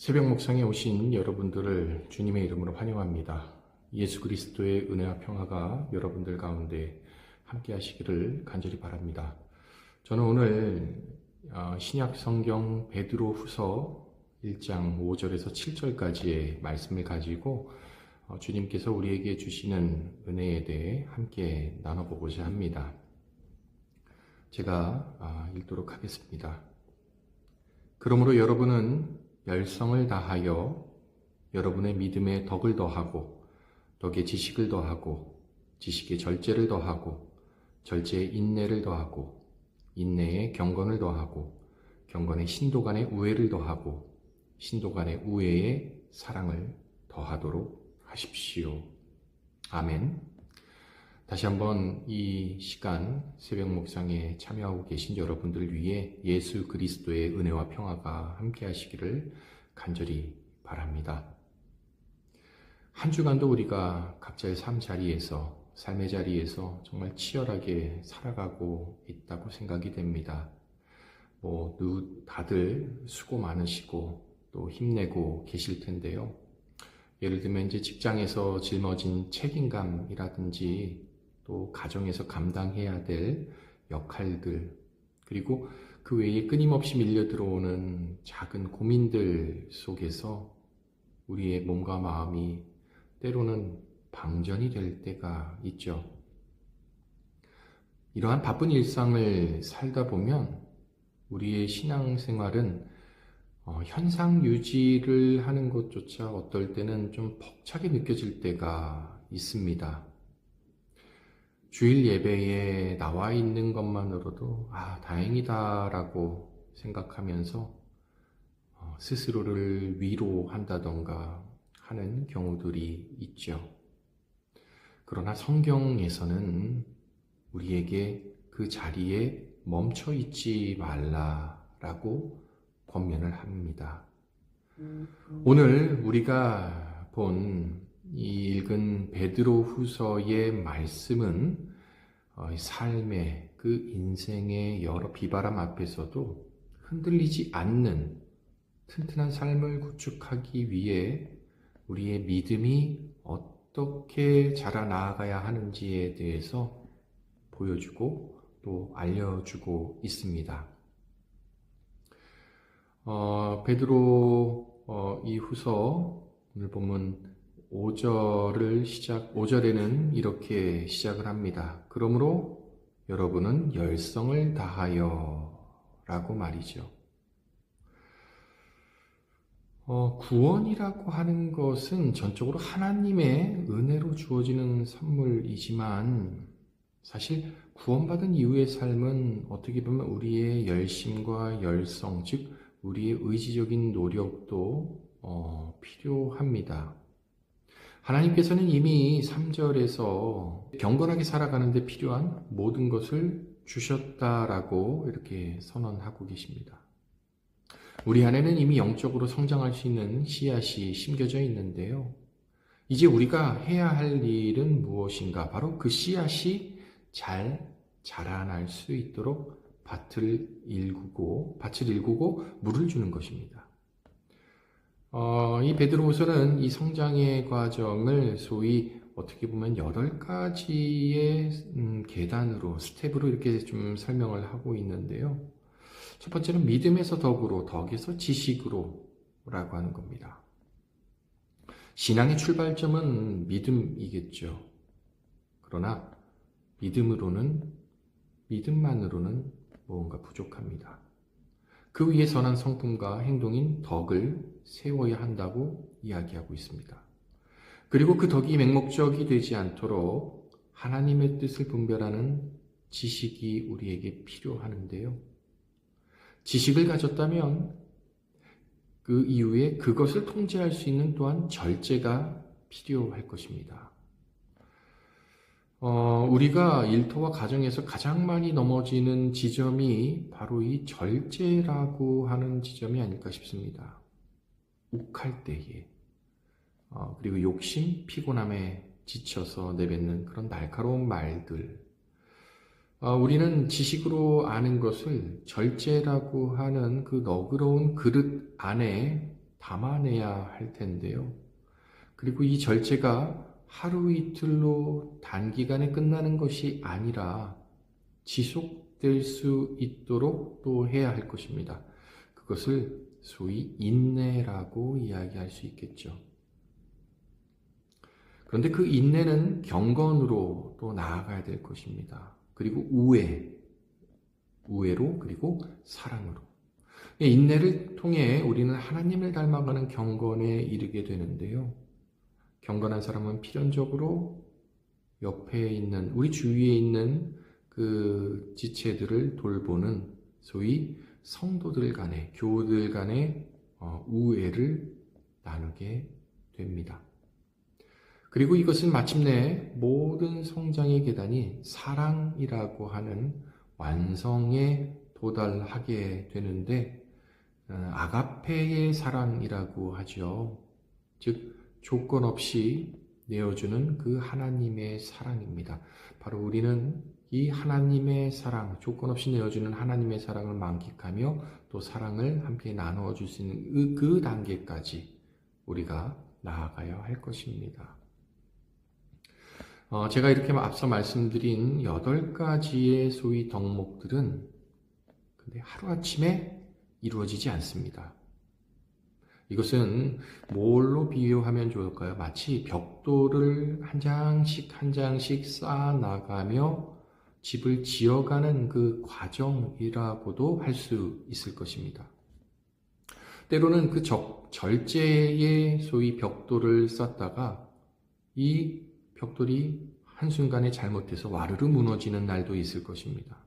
새벽 목상에 오신 여러분들을 주님의 이름으로 환영합니다. 예수 그리스도의 은혜와 평화가 여러분들 가운데 함께 하시기를 간절히 바랍니다. 저는 오늘 신약 성경 베드로 후서 1장 5절에서 7절까지의 말씀을 가지고 주님께서 우리에게 주시는 은혜에 대해 함께 나눠보고자 합니다. 제가 읽도록 하겠습니다. 그러므로 여러분은 열성을 다하여 여러분의 믿음에 덕을 더하고 덕에 지식을 더하고 지식에 절제를 더하고 절제에 인내를 더하고 인내에 경건을 더하고 경건에 신도 간의 우애를 더하고 신도 간의 우애에 사랑을 더하도록 하십시오. 아멘. 다시 한번 이 시간 새벽 목상에 참여하고 계신 여러분들 위해 예수 그리스도의 은혜와 평화가 함께 하시기를 간절히 바랍니다. 한 주간도 우리가 각자의 삶의 자리에서 정말 치열하게 살아가고 있다고 생각이 됩니다. 다들 수고 많으시고 또 힘내고 계실 텐데요. 예를 들면 이제 직장에서 짊어진 책임감이라든지 또 가정에서 감당해야 될 역할들, 그리고 그 외에 끊임없이 밀려 들어오는 작은 고민들 속에서 우리의 몸과 마음이 때로는 방전이 될 때가 있죠. 이러한 바쁜 일상을 살다 보면 우리의 신앙생활은 현상 유지를 하는 것조차 어떨 때는 좀 벅차게 느껴질 때가 있습니다. 주일 예배에 나와 있는 것만으로도 다행이다라고 생각하면서 스스로를 위로한다던가 하는 경우들이 있죠. 그러나 성경에서는 우리에게 그 자리에 멈춰 있지 말라라고 권면을 합니다. 오늘 우리가 읽은 베드로 후서의 말씀은 삶의 그 인생의 여러 비바람 앞에서도 흔들리지 않는 튼튼한 삶을 구축하기 위해 우리의 믿음이 어떻게 자라나가야 하는지에 대해서 보여주고 또 알려주고 있습니다. 베드로 이 후서 오늘 보면 5절에는 이렇게 시작을 합니다. 그러므로 여러분은 열성을 다하여 라고 말이죠. 구원이라고 하는 것은 전적으로 하나님의 은혜로 주어지는 선물이지만 사실 구원받은 이후의 삶은 어떻게 보면 우리의 열심과 열성, 즉 우리의 의지적인 노력도 필요합니다. 하나님께서는 이미 3절에서 경건하게 살아가는 데 필요한 모든 것을 주셨다라고 이렇게 선언하고 계십니다. 우리 안에는 이미 영적으로 성장할 수 있는 씨앗이 심겨져 있는데요. 이제 우리가 해야 할 일은 무엇인가? 바로 그 씨앗이 잘 자라날 수 있도록 밭을 일구고 물을 주는 것입니다. 이 베드로후서는 이 성장의 과정을 소위 어떻게 보면 8가지의 계단으로, 스텝으로 이렇게 좀 설명을 하고 있는데요. 첫 번째는 믿음에서 덕으로, 덕에서 지식으로 라고 하는 겁니다. 신앙의 출발점은 믿음이겠죠. 그러나 믿음만으로는 무언가 부족합니다. 그 위에 선한 성품과 행동인 덕을 세워야 한다고 이야기하고 있습니다. 그리고 그 덕이 맹목적이 되지 않도록 하나님의 뜻을 분별하는 지식이 우리에게 필요하는데요. 지식을 가졌다면 그 이후에 그것을 통제할 수 있는 또한 절제가 필요할 것입니다. 우리가 일터와 가정에서 가장 많이 넘어지는 지점이 바로 이 절제라고 하는 지점이 아닐까 싶습니다. 욱할 때에, 그리고 욕심, 피곤함에 지쳐서 내뱉는 그런 날카로운 말들. 우리는 지식으로 아는 것을 절제라고 하는 그 너그러운 그릇 안에 담아내야 할 텐데요. 그리고 이 절제가 하루 이틀로 단기간에 끝나는 것이 아니라 지속될 수 있도록 또 해야 할 것입니다. 그것을 소위 인내라고 이야기할 수 있겠죠. 그런데 그 인내는 경건으로 또 나아가야 될 것입니다. 그리고 우애로 그리고 사랑으로. 인내를 통해 우리는 하나님을 닮아가는 경건에 이르게 되는데요. 경건한 사람은 필연적으로 옆에 있는, 우리 주위에 있는 그 지체들을 돌보는 소위 성도들 간의, 교우들 간의 우애를 나누게 됩니다. 그리고 이것은 마침내 모든 성장의 계단이 사랑이라고 하는 완성에 도달하게 되는데, 아가페의 사랑이라고 하죠. 즉 조건 없이 내어주는 그 하나님의 사랑입니다. 바로 우리는 이 하나님의 사랑, 조건 없이 내어주는 하나님의 사랑을 만끽하며 또 사랑을 함께 나누어 줄 수 있는 그 단계까지 우리가 나아가야 할 것입니다. 제가 이렇게 앞서 말씀드린 8가지의 소위 덕목들은 근데 하루아침에 이루어지지 않습니다. 이것은 뭘로 비유하면 좋을까요? 마치 벽돌을 한 장씩 한 장씩 쌓아나가며 집을 지어가는 그 과정이라고도 할 수 있을 것입니다. 때로는 그 절제의 소위 벽돌을 쌓다가 이 벽돌이 한순간에 잘못돼서 와르르 무너지는 날도 있을 것입니다.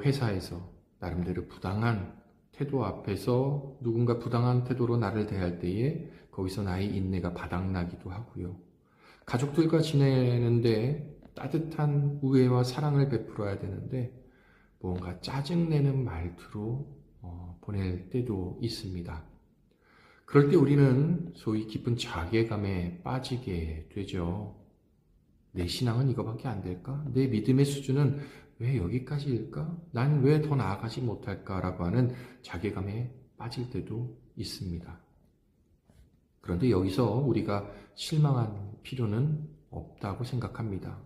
회사에서 나름대로 부당한 태도 앞에서 누군가 부당한 태도로 나를 대할 때에 거기서 나의 인내가 바닥나기도 하고요. 가족들과 지내는데 따뜻한 우애와 사랑을 베풀어야 되는데 뭔가 짜증내는 말투로 보낼 때도 있습니다. 그럴 때 우리는 소위 깊은 자괴감에 빠지게 되죠. 내 신앙은 이거밖에 안 될까? 내 믿음의 수준은 왜 여기까지일까? 난 왜 더 나아가지 못할까라고 하는 자괴감에 빠질 때도 있습니다. 그런데 여기서 우리가 실망할 필요는 없다고 생각합니다.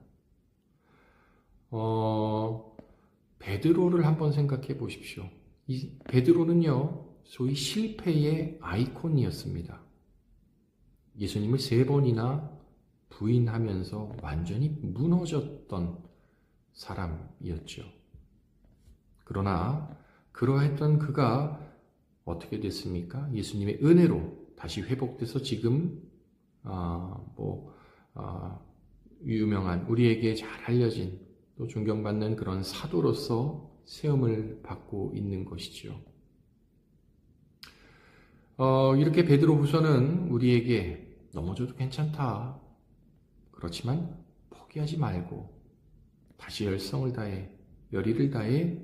베드로를 한번 생각해 보십시오. 이 베드로는요, 소위 실패의 아이콘이었습니다. 예수님을 3번이나 부인하면서 완전히 무너졌던 사람이었죠. 그러나 그러했던 그가 어떻게 됐습니까? 예수님의 은혜로 다시 회복돼서 지금 유명한, 우리에게 잘 알려진 또 존경받는 그런 사도로서 세움을 받고 있는 것이죠. 이렇게 베드로후서는 우리에게 넘어져도 괜찮다. 그렇지만 포기하지 말고 다시 열성을 다해, 열의를 다해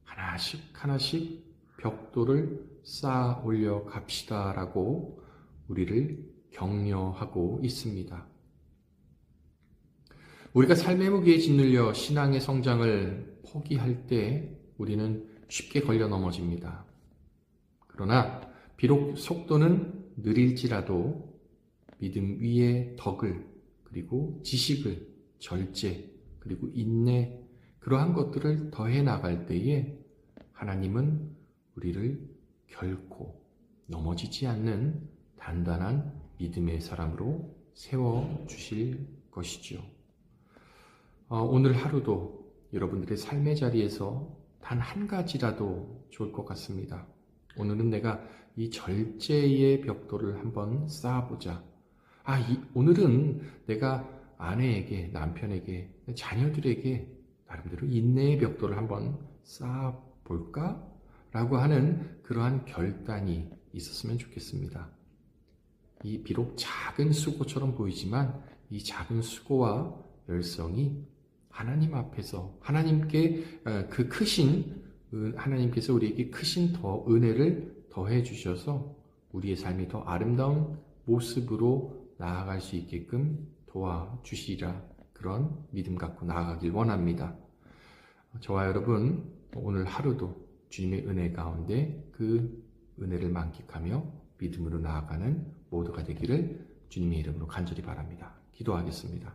하나씩 벽돌을 쌓아 올려 갑시다라고 우리를 격려하고 있습니다. 우리가 삶의 무게에 짓눌려 신앙의 성장을 포기할 때 우리는 쉽게 걸려 넘어집니다. 그러나 비록 속도는 느릴지라도 믿음 위에 덕을, 그리고 지식을, 절제, 그리고 인내, 그러한 것들을 더해 나갈 때에 하나님은 우리를 결코 넘어지지 않는 단단한 믿음의 사람으로 세워주실 것이죠. 오늘 하루도 여러분들의 삶의 자리에서 단 한 가지라도 좋을 것 같습니다. 오늘은 내가 이 절제의 벽돌을 한번 쌓아보자. 오늘은 내가 아내에게, 남편에게, 자녀들에게 나름대로 인내의 벽돌을 한번 쌓아볼까? 라고 하는 그러한 결단이 있었으면 좋겠습니다. 이 비록 작은 수고처럼 보이지만 이 작은 수고와 열성이 하나님 앞에서 하나님께 그 크신 하나님께서 우리에게 크신 더 은혜를 더해 주셔서 우리의 삶이 더 아름다운 모습으로 나아갈 수 있게끔 도와주시리라, 그런 믿음 갖고 나아가길 원합니다. 저와 여러분 오늘 하루도 주님의 은혜 가운데 그 은혜를 만끽하며 믿음으로 나아가는 모두가 되기를 주님의 이름으로 간절히 바랍니다. 기도하겠습니다.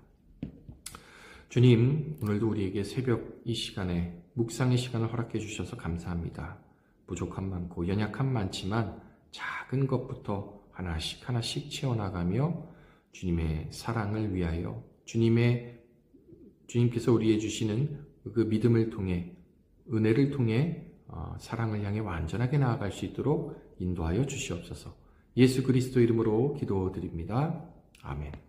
주님, 오늘도 우리에게 새벽 이 시간에 묵상의 시간을 허락해 주셔서 감사합니다. 부족함 많고 연약함 많지만 작은 것부터 하나씩 채워나가며 주님의 사랑을 위하여 주님께서 우리에게 주시는 그 믿음을 통해, 은혜를 통해 사랑을 향해 완전하게 나아갈 수 있도록 인도하여 주시옵소서. 예수 그리스도 이름으로 기도드립니다. 아멘.